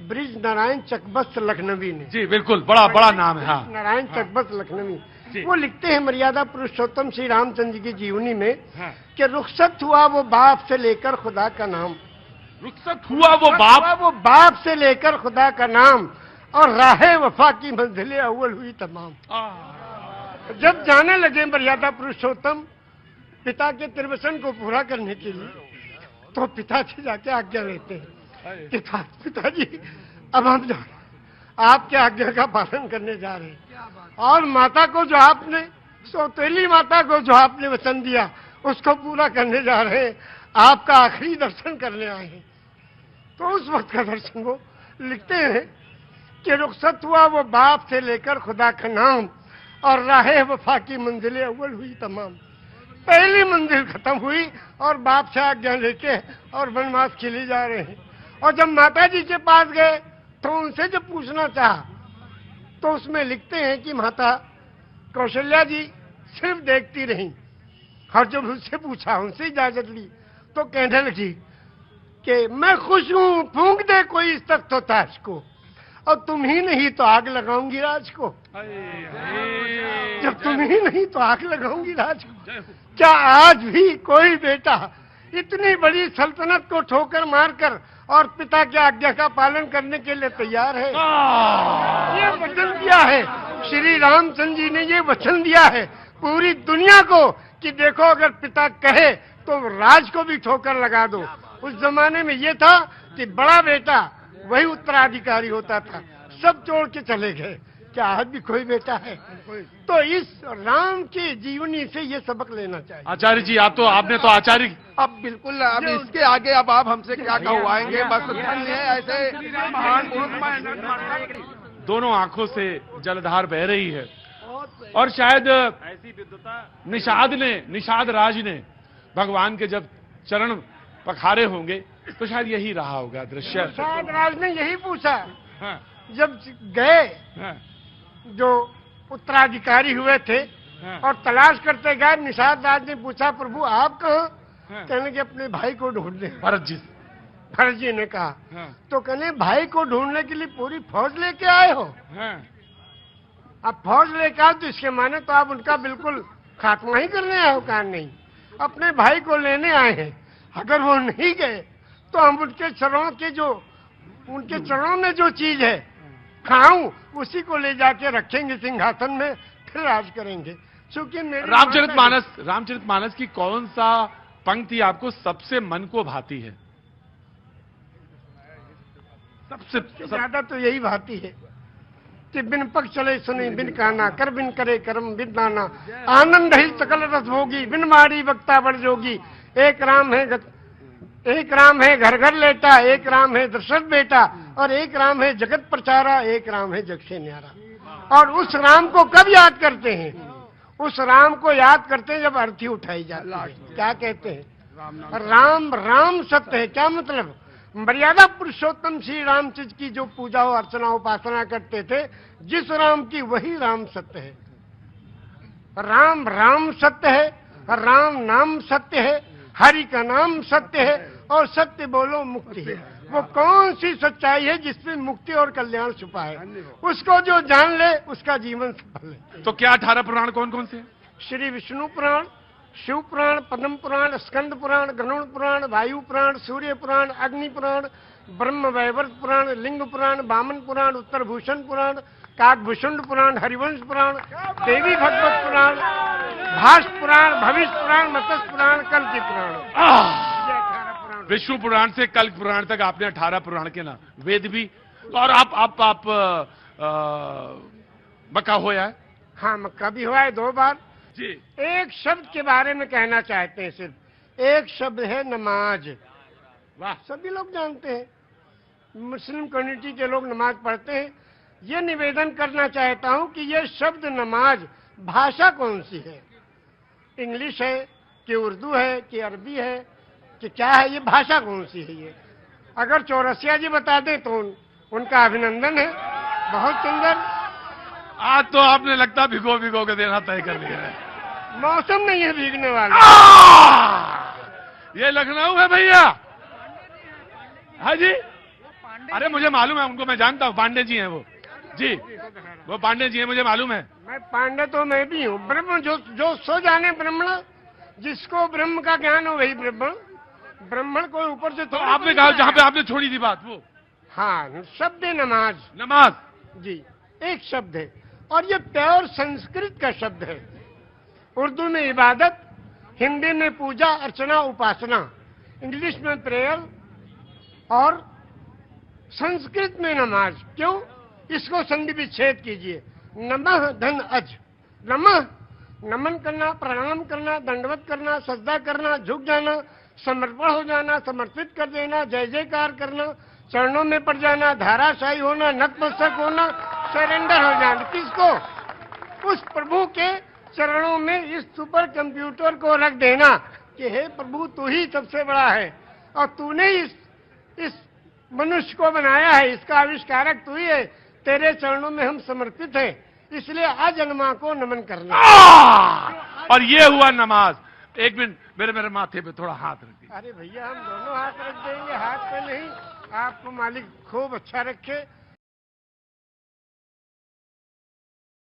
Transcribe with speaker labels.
Speaker 1: Bridge Narayan Chakbast Lucknowi ने।
Speaker 2: जी बिल्कुल, बड़ा बड़ा नाम है। हाँ,
Speaker 1: नारायण चकबस्त लखनवी, वो लिखते हैं मर्यादा पुरुषोत्तम श्री रामचंद्र जी की जीवनी में कि रुखसत हुआ वो बाप से लेकर खुदा का नाम,
Speaker 2: रुखसत हुआ वो
Speaker 1: बाप से लेकर खुदा का नाम, और राहे वफा की मंजिलें अव्वल हुई तमाम। जब जाने लगे मर्यादा पुरुषोत्तम पिता के त्रिवचन को पूरा करने के लिए, तो पिता से जाके आज्ञा लेते हैं कि पिताजी अब हम जा आपके आज्ञा का पालन करने जा रहे हैं, और माता को जो आपने, सौतेली माता को जो आपने वचन दिया उसको पूरा करने जा रहे हैं, आपका आखिरी दर्शन करने आए हैं। तो उस वक्त का दर्शन वो लिखते हैं कि रुखसत हुआ वो बाप से लेकर खुदा का नाम, और राहे वफा की मंजिलें अव्वल हुई तमाम। पहली मंजिल खत्म हुई और बाप से आज्ञा लेके और वनवास के लिए जा रहे हैं। और जब माता जी के पास गए तो उनसे जब पूछना चाहा, तो उसमें लिखते हैं कि माता कौशल्या जी सिर्फ देखती रही, और जब उनसे पूछा, उनसे इजाजत ली, तो कहने लगी कि मैं खुश हूं, फूंक दे कोई इस तख्त तो ताज को, और तुम ही नहीं तो आग लगाऊंगी राज को। जब तुम ही नहीं तो आग लगाऊंगी राज को। क्या आज भी कोई बेटा इतनी बड़ी सल्तनत को ठोकर मारकर और पिता की आज्ञा का पालन करने के लिए तैयार है? ये वचन दिया है श्री रामचंद्र जी ने, ये वचन दिया है पूरी दुनिया को कि देखो अगर पिता कहे तो राज को भी ठोकर लगा दो। उस जमाने में ये था कि बड़ा बेटा वही उत्तराधिकारी होता था, सब छोड़ के चले गए। क्या आज भी कोई बेटा है? तो इस राम की जीवनी से ये सबक लेना चाहिए।
Speaker 2: आचार्य जी, आपने तो आचार्य,
Speaker 3: अब बिल्कुल, अब इसके आगे अब आप हमसे क्या कहवाएंगे? बस धन्य है ऐसे महान पुरुष।
Speaker 2: दोनों आंखों से जलधार बह रही है, और शायद निषाद राज ने भगवान के जब चरण पखारे होंगे तो शायद यही रहा होगा दृश्य।
Speaker 1: निषाद राज ने यही पूछा। जब गए जो उत्तराधिकारी हुए थे और तलाश करते गए, निषाद राज ने पूछा प्रभु आप कहाँ? कहने के अपने भाई को ढूंढने। भरत जी ने कहा। तो कहने भाई को ढूंढने के लिए पूरी फौज लेके आए हो? अब फौज लेके आओ तो इसके माने तो आप उनका बिल्कुल खात्मा ही करने आए हो? कहा नहीं, अपने भाई को लेने आए हैं। अगर वो नहीं गए तो हम उनके चरणों में जो चीज है खाऊं उसी को ले जाके रखेंगे सिंहासन में, फिर राज करेंगे। क्योंकि
Speaker 2: रामचरितमानस की कौन सा पंक्ति आपको सबसे मन को भाती है? सबसे
Speaker 1: ज्यादा तो यही भाती है कि बिन पग चले सुने बिन काना, कर बिन करे कर्म बिन दाना, आनंद ही सकल रस भोगी, बिन मारी वक्ता बड़ जोगी। एक राम है घर घर लेटा, एक राम है दशरथ बेटा, और एक राम है जगत प्रचारा, एक राम है जग से न्यारा। और उस राम को कब याद करते हैं? उस राम को याद करते हैं जब अर्थी उठाई जाती है। क्या कहते हैं? राम राम सत्य है। क्या मतलब? मर्यादा पुरुषोत्तम श्री रामचंद्र की जो पूजा अर्चना उपासना करते थे, जिस राम की वही राम सत्य है। राम राम सत्य है, राम नाम सत्य है, हरि का नाम सत्य है, और सत्य बोलो मुक्ति है। वो कौन सी सच्चाई है जिसमें मुक्ति और कल्याण छुपा है? उसको जो जान ले उसका जीवन सफल है।
Speaker 2: तो क्या 18 पुराण कौन कौन से?
Speaker 1: श्री विष्णु पुराण, शिव पुराण, पद्म पुराण, स्कंद पुराण, गरुड़ पुराण, वायु पुराण, सूर्य पुराण, अग्नि पुराण, ब्रह्म वैवर्त पुराण, लिंग पुराण, वामन पुराण, उत्तर भूषण पुराण, काकभूषुंड पुराण, हरिवंश पुराण, देवी भगवत पुराण, भाष्य पुराण, भविष्य पुराण, मत्स्य पुराण, कल्कि पुराण।
Speaker 2: विष्णु पुराण से कल्क पुराण तक आपने 18 पुराण के नाम, वेद भी। और आप मक्का होया है?
Speaker 1: हाँ, मक्का भी हुआ है 2 बार
Speaker 2: जी।
Speaker 1: एक शब्द के बारे में कहना चाहते हैं, सिर्फ एक शब्द है नमाज।
Speaker 2: वाह,
Speaker 1: सभी लोग जानते हैं, मुस्लिम कम्युनिटी के लोग नमाज पढ़ते हैं। ये निवेदन करना चाहता हूं कि ये शब्द नमाज भाषा कौन सी है? इंग्लिश है कि उर्दू है कि अरबी है कि क्या है? ये भाषा कौन सी है? ये अगर चौरसिया जी बता दें तो उनका अभिनंदन है। बहुत सुंदर।
Speaker 2: आज तो आपने लगता भिगो भिगो के देना तय कर लिया है।
Speaker 1: मौसम नहीं है भीगने वाला।
Speaker 2: ये लखनऊ है भैया। हाँ जी, अरे मुझे मालूम है उनको, मैं जानता हूँ, पांडे जी हैं वो जी, वो पांडे जी हैं, मुझे मालूम है।
Speaker 1: मैं पांडे तो मैं भी हूँ। ब्रह्म जो सो जाने ब्रह्मण, जिसको ब्रह्म का ज्ञान हो वही ब्रह्मण। ब्राह्मण को ऊपर से
Speaker 2: तो आपने कहा जहाँ पे आपने छोड़ी थी बात वो,
Speaker 1: हाँ, शब्द है नमाज।
Speaker 2: नमाज
Speaker 1: जी, एक शब्द है और ये प्योर संस्कृत का शब्द है। उर्दू में इबादत, हिंदी में पूजा अर्चना उपासना, इंग्लिश में प्रेयर और संस्कृत में नमाज। क्यों? इसको संधि विच्छेद कीजिए। नमः धन अज, नमः नमन करना, प्रणाम करना, दंडवत करना, सजदा करना, झुक जाना, समर्पण हो जाना, समर्पित कर देना, जय जयकार करना, चरणों में पड़ जाना, धाराशाही होना, नतमस्तक होना, सरेंडर हो जाना। किसको? उस प्रभु के चरणों में इस सुपर कंप्यूटर को रख देना कि हे प्रभु तू ही सबसे बड़ा है और तूने इस मनुष्य को बनाया है, इसका आविष्कारक तू ही है, तेरे चरणों में हम समर्पित हैं, इसलिए अजन्मा को नमन करना।
Speaker 2: और ये हुआ नमाज। एक मिनट, मेरे माथे पे थोड़ा हाथ रख दीजिए।
Speaker 1: अरे भैया हम दोनों हाथ रख देंगे, हाथ पे नहीं। आपको मालिक खूब अच्छा रखे।